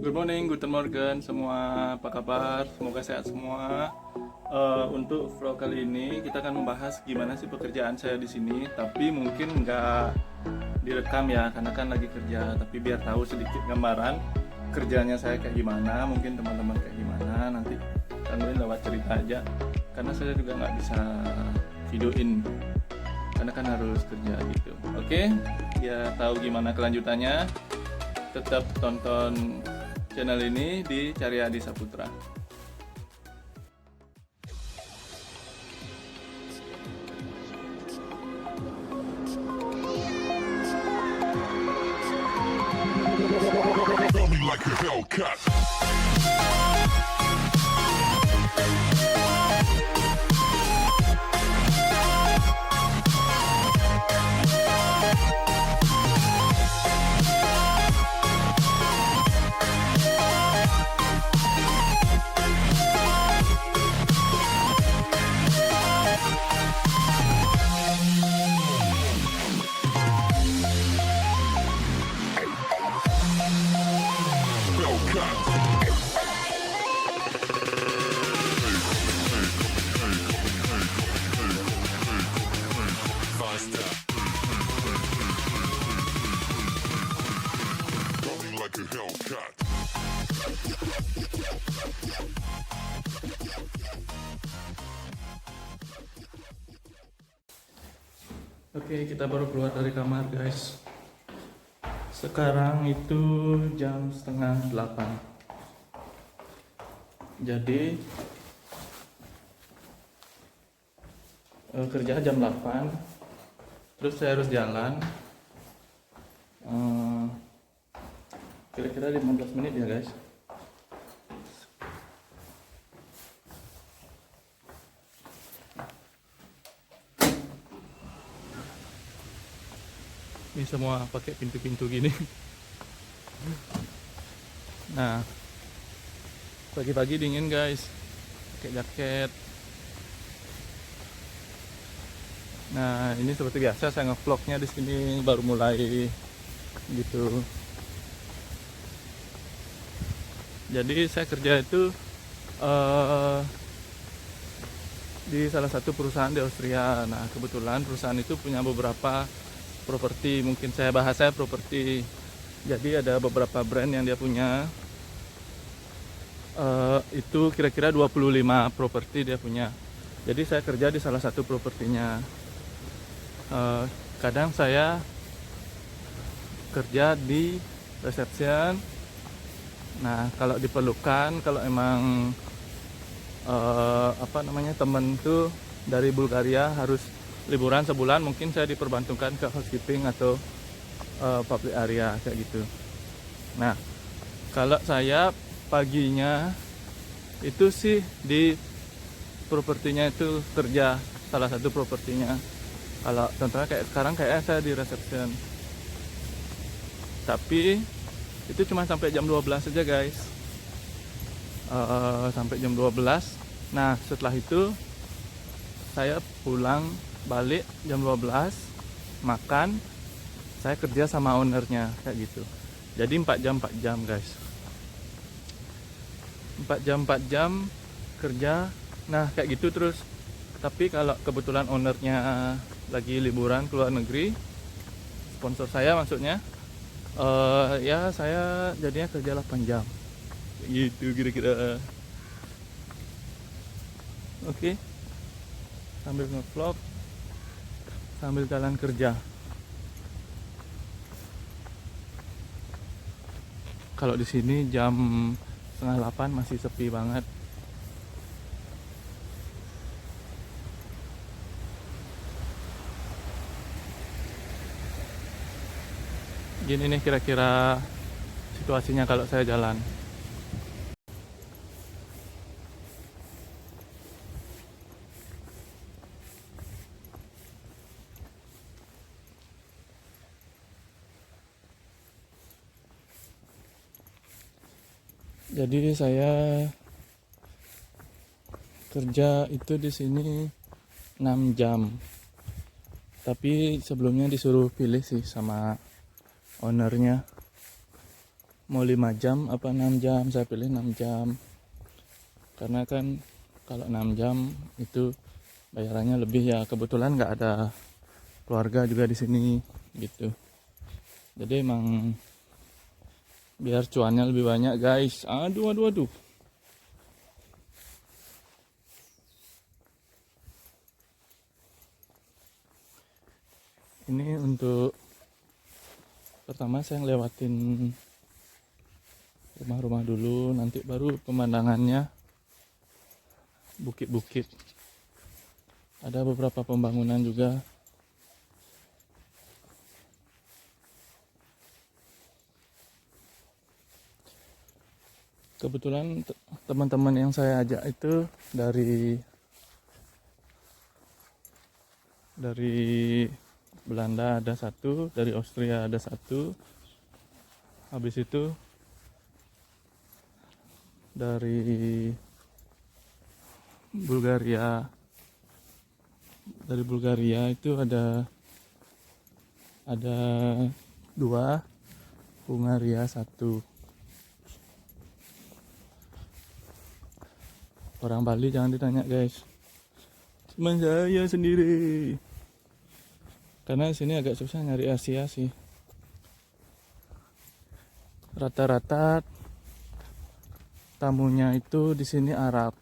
Good morning, guten morgen semua, apa kabar? Semoga sehat semua. Untuk vlog kali ini kita akan membahas gimana sih pekerjaan saya di sini, tapi mungkin nggak direkam ya, karena kan lagi kerja. Tapi biar tahu sedikit gambaran kerjanya saya kayak gimana, mungkin teman-teman kayak gimana, nanti kalian lewat cerita aja. Karena saya juga nggak bisa videoin, karena kan harus kerja gitu. Oke, ya tahu gimana kelanjutannya. Tetap tonton channel ini di Caryadi Saputra. Feel me like a Hellcat. Hellcat. Faster. Feel me like a Hellcat. Oke, kita baru keluar dari kamar guys. Sekarang itu jam setengah 8. Jadi kerja jam 8. Terus saya harus jalan. Kira-kira 15 menit ya guys. Ini semua pakai pintu-pintu gini. Nah, pagi-pagi dingin guys, pakai jaket. Nah, ini seperti biasa saya nge-vlognya di sini baru mulai gitu. Jadi saya kerja itu di salah satu perusahaan di Austria. Nah, kebetulan perusahaan itu punya beberapa properti, mungkin saya bahas saya properti. Jadi ada beberapa brand yang dia punya. Itu kira-kira 25 properti dia punya. Jadi saya kerja di salah satu propertinya. Kadang saya kerja di reception. Nah, kalau diperlukan, kalau emang temen tuh dari Bulgaria harus liburan sebulan, mungkin saya diperbantukan ke housekeeping atau public area kayak gitu. Nah, kalau saya paginya itu sih di propertinya itu kerja, salah satu propertinya. Kalau contohnya kayak sekarang kayak saya di reception. Tapi itu cuma sampai jam 12 saja guys. Sampai jam 12. Nah, setelah itu saya pulang balik jam 12, makan, saya kerja sama ownernya kayak gitu. Jadi 4 jam guys. 4 jam kerja. Nah, kayak gitu terus. Tapi kalau kebetulan ownernya lagi liburan ke luar negeri, sponsor saya maksudnya, ya saya jadinya kerja 8 jam gitu kira-kira. Oke, sambil nge-vlog sambil jalan kerja. Kalau di sini jam setengah 8 masih sepi banget. Gini nih kira-kira situasinya kalau saya jalan. Jadi saya kerja itu di sini 6 jam. Tapi sebelumnya disuruh pilih sih sama ownernya mau 5 jam apa 6 jam. Saya pilih 6 jam karena kan kalau 6 jam itu bayarannya lebih ya. Kebetulan nggak ada keluarga juga di sini gitu, jadi emang biar cuannya lebih banyak guys. Aduh. Ini untuk pertama saya ngelewatin rumah-rumah dulu, nanti baru pemandangannya bukit-bukit. Ada beberapa pembangunan juga. Kebetulan teman-teman yang saya ajak itu dari Belanda ada satu, dari Austria ada satu, habis itu dari Bulgaria itu ada dua, Hungaria satu. Orang Bali jangan ditanya guys, cuma saya sendiri. Karena di sini agak susah nyari Asia sih. Rata-rata tamunya itu di sini Arab.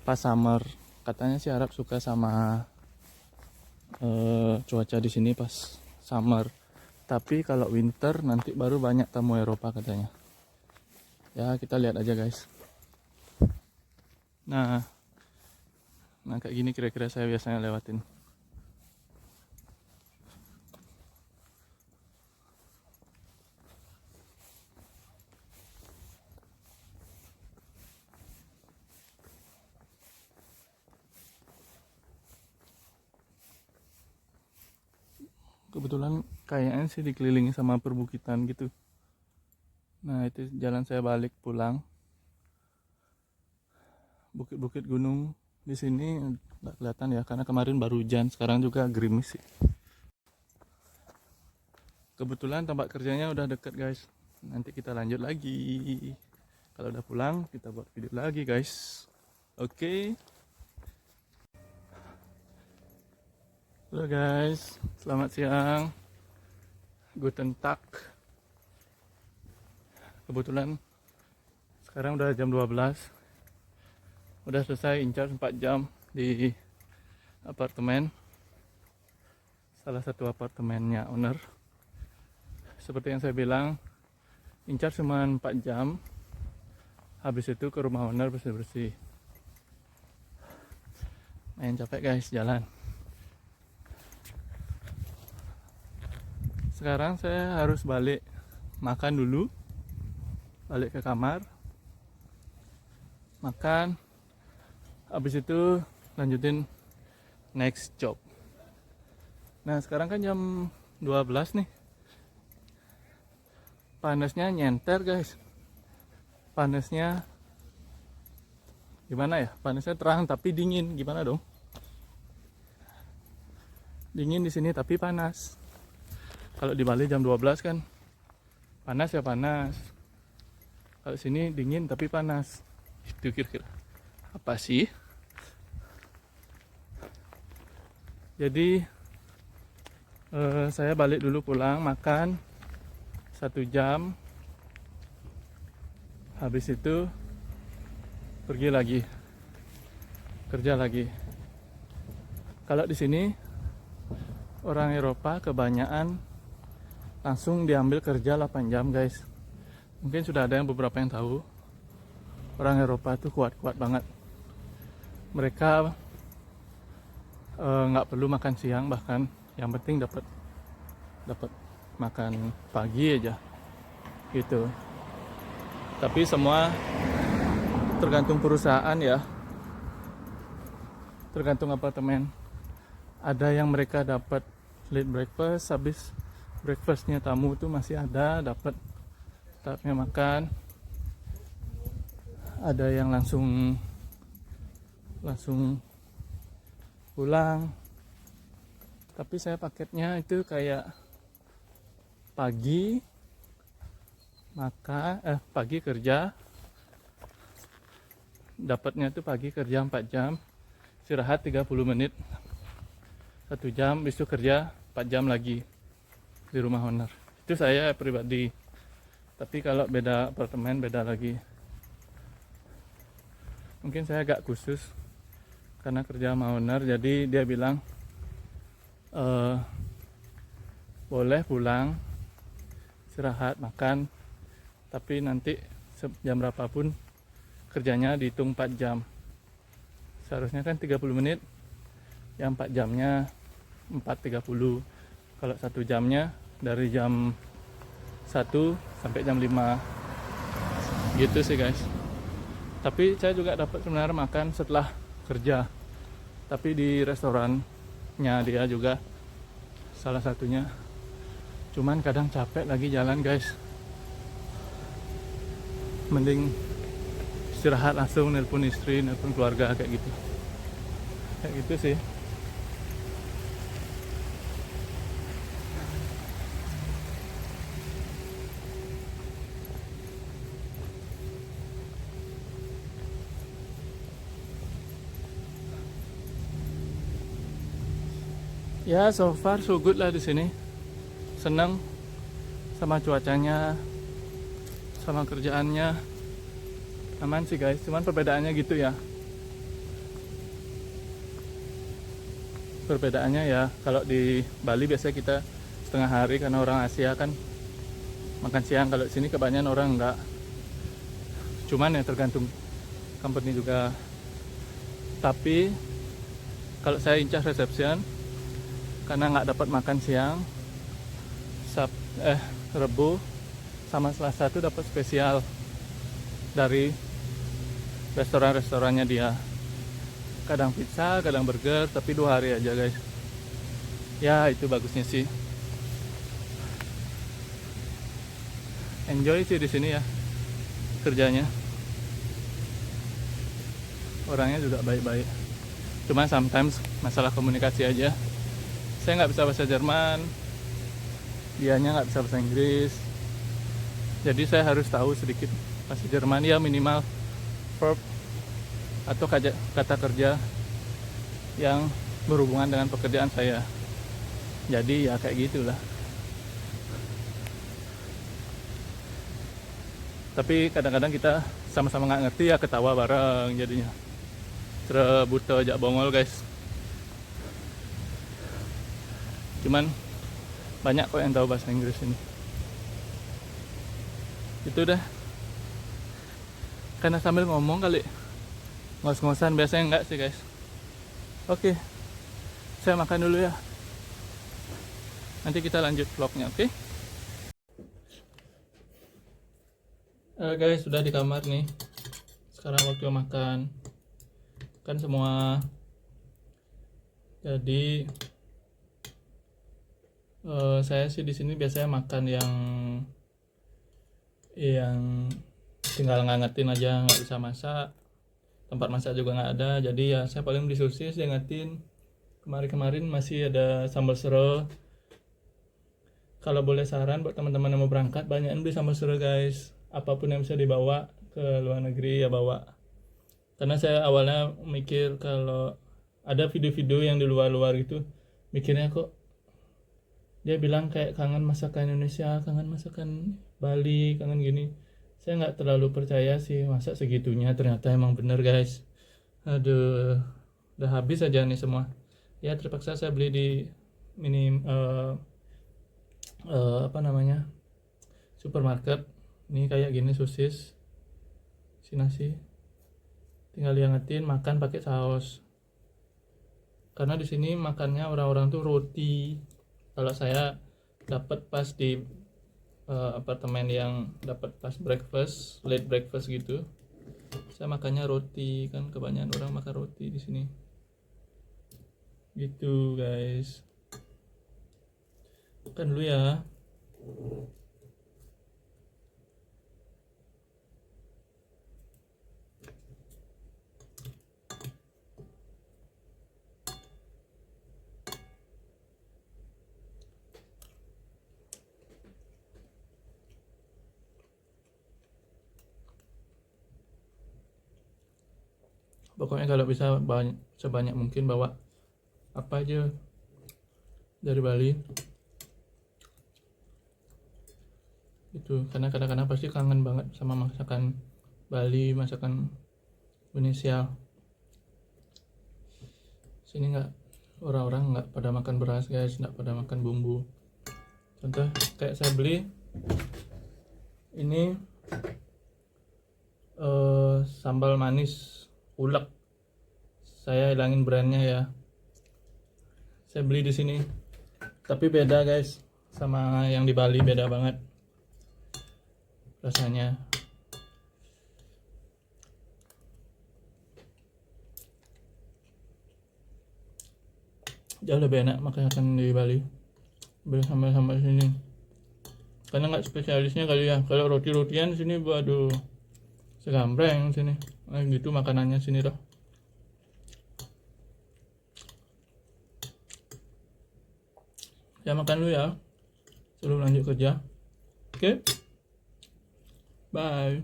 Pas summer, katanya sih Arab suka sama cuaca di sini pas summer. Tapi kalau winter nanti baru banyak tamu Eropa katanya. Ya kita lihat aja guys. Nah kayak gini kira-kira saya biasanya lewatin. Kebetulan kayaknya sih dikelilingi sama perbukitan gitu. Nah itu jalan saya balik pulang. Bukit-bukit gunung di sini nggak kelihatan ya, karena kemarin baru hujan, sekarang juga gerimis sih. Kebetulan tempat kerjanya udah deket guys. Nanti kita lanjut lagi. Kalau udah pulang kita buat video lagi guys. Oke. Halo guys, selamat siang. Guten Tag. Kebetulan sekarang udah jam 12. Udah selesai in-charge 4 jam di apartemen. Salah satu apartemennya owner. Seperti yang saya bilang, in-charge cuma 4 jam. Habis itu ke rumah owner bersih-bersih. Main capek guys jalan. Sekarang saya harus balik makan dulu. Balik ke kamar. Makan. Habis itu lanjutin next job. Nah sekarang kan jam 12 nih. Panasnya nyenter guys. Panasnya gimana ya? Panasnya terang tapi dingin. Gimana dong? Dingin di sini tapi panas. Kalau di Bali jam 12 kan panas ya panas. Kalau sini dingin tapi panas. Itu kira-kira apa sih? Jadi saya balik dulu pulang, makan 1 jam. Habis itu pergi lagi, kerja lagi. Kalau di sini orang Eropa kebanyakan langsung diambil kerja 8 jam guys. Mungkin sudah ada yang beberapa yang tahu. Orang Eropa itu kuat-kuat banget. Mereka nggak perlu makan siang, bahkan yang penting dapat makan pagi aja gitu. Tapi semua tergantung perusahaan ya, tergantung apartemen. Ada yang mereka dapat late breakfast, habis breakfastnya tamu itu masih ada, dapat tahapnya makan. Ada yang langsung pulang. Tapi saya paketnya itu kayak pagi pagi kerja, dapatnya tuh pagi kerja 4 jam, istirahat 30 menit 1 jam, habis itu kerja 4 jam lagi di rumah owner. Itu saya pribadi. Tapi kalau beda apartemen beda lagi. Mungkin saya agak khusus karena kerja sama owner, jadi dia bilang boleh pulang, istirahat, makan, tapi nanti jam berapapun kerjanya dihitung 4 jam. Seharusnya kan 30 menit, yang 4 jamnya 4.30. Kalau 1 jamnya dari jam 1 sampai jam 5. Gitu sih guys. Tapi saya juga dapat sebenarnya makan setelah kerja. Tapi di restorannya dia juga salah satunya. Cuman kadang capek lagi jalan guys. Mending istirahat langsung, nelpon istri, nelpon keluarga kayak gitu. Kayak gitu sih. Ya, so far so good lah di sini. Seneng sama cuacanya, sama kerjaannya. Aman sih guys, cuman perbedaannya gitu ya. Perbedaannya ya, kalau di Bali biasanya kita setengah hari karena orang Asia kan makan siang. Kalau di sini kebanyakan orang enggak. Cuman ya tergantung company juga. Tapi kalau saya incas reception, karena nggak dapat makan siang, Rebu sama Selasa itu dapat spesial dari restoran-restorannya dia. Kadang pizza, kadang burger, tapi 2 hari aja guys. Ya itu bagusnya sih. Enjoy sih di sini ya kerjanya. Orangnya juga baik-baik. Cuma sometimes masalah komunikasi aja. Saya nggak bisa bahasa Jerman, dianya nggak bisa bahasa Inggris. Jadi saya harus tahu sedikit bahasa Jerman ya, minimal verb atau kata kerja yang berhubungan dengan pekerjaan saya. Jadi ya kayak gitulah. Tapi kadang-kadang kita sama-sama nggak ngerti ya, ketawa bareng jadinya. Buta ajak bongol guys. Cuman banyak kok yang tahu bahasa Inggris ini. Itu dah. Karena sambil ngomong kali, ngos-ngosan, biasanya enggak sih guys. Oke, saya makan dulu ya. Nanti kita lanjut vlognya, oke? Guys, sudah di kamar nih. Sekarang waktu makan. Kan semua. Jadi saya sih di sini biasanya makan yang tinggal ngangetin aja, nggak bisa masak. Tempat masak juga nggak ada, jadi ya saya paling beli sosis diangetin. Kemarin masih ada sambal sero. Kalau boleh saran buat teman-teman yang mau berangkat, banyakin beli sambal sero guys. Apapun yang bisa dibawa ke luar negeri ya bawa. Karena saya awalnya mikir kalau ada video-video yang di luar-luar gitu, mikirnya kok dia bilang kayak kangen masakan Indonesia, kangen masakan Bali, kangen gini. Saya nggak terlalu percaya sih masak segitunya, ternyata emang bener guys. Aduh, udah habis aja nih semua. Ya terpaksa saya beli di apa namanya, supermarket. Ini kayak gini sosis, si nasi, tinggal diangetin, makan pakai saus. Karena di sini makannya orang-orang tuh roti. Kalau saya dapat pas di apartemen yang dapat pas breakfast, late breakfast gitu, saya makannya roti. Kan kebanyakan orang makan roti di sini. Gitu guys. Makan dulu ya. Pokoknya kalau bisa sebanyak mungkin bawa apa aja dari Bali itu, karena kadang-kadang pasti kangen banget sama masakan Bali, masakan Indonesia. Sini orang-orang nggak pada makan beras guys, nggak pada makan bumbu. Contoh kayak saya beli ini sambal manis ulek, saya hilangin brandnya ya, saya beli di sini, tapi beda guys sama yang di Bali, beda banget rasanya. Jauh lebih enak makan di Bali, beli sambal-sambal sini karena nggak spesialisnya kali ya. Kalau roti-rotian sini waduh segambreng sini, gitu makanannya sini loh. Saya makan dulu ya sebelum lanjut kerja. Oke, bye.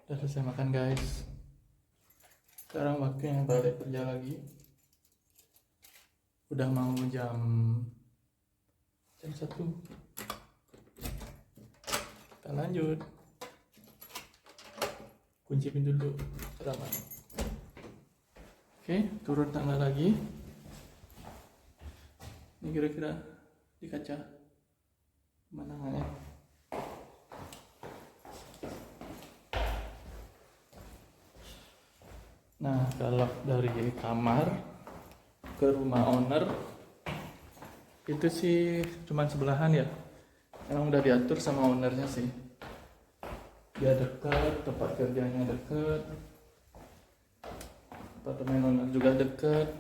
Udah selesai makan guys, sekarang waktunya balik kerja lagi. Udah mau jam 1. Kita lanjut. Kunci pintu dulu. Selamat. Oke, turun tangga lagi. Ini kira-kira di kaca pemandangannya. Nah, kalau dari kamar ke rumah owner itu sih cuman sebelahan ya, emang udah diatur sama ownernya sih, dia dekat, tempat kerjanya dekat, apartemen owner juga dekat,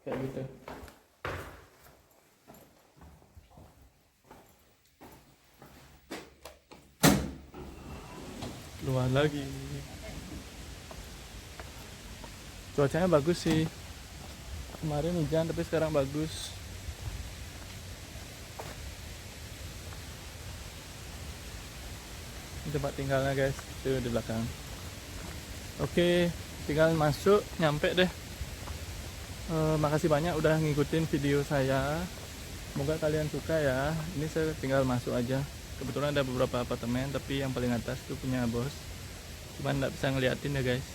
kayak gitu. Keluar lagi, cuacanya bagus sih. Kemarin hujan tapi sekarang bagus. Ini tempat tinggalnya guys, itu di belakang. Oke, tinggal masuk, nyampe deh. Makasih banyak udah ngikutin video saya. Semoga kalian suka ya. Ini saya tinggal masuk aja. Kebetulan ada beberapa apartemen, tapi yang paling atas itu punya bos. Cuman nggak bisa ngeliatin ya guys.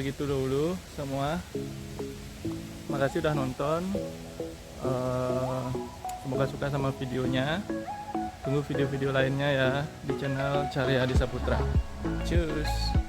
Gitu dulu semua. Makasih udah nonton. Semoga suka sama videonya. Tunggu video-video lainnya ya di channel Cari Adi Saputra. Cheers.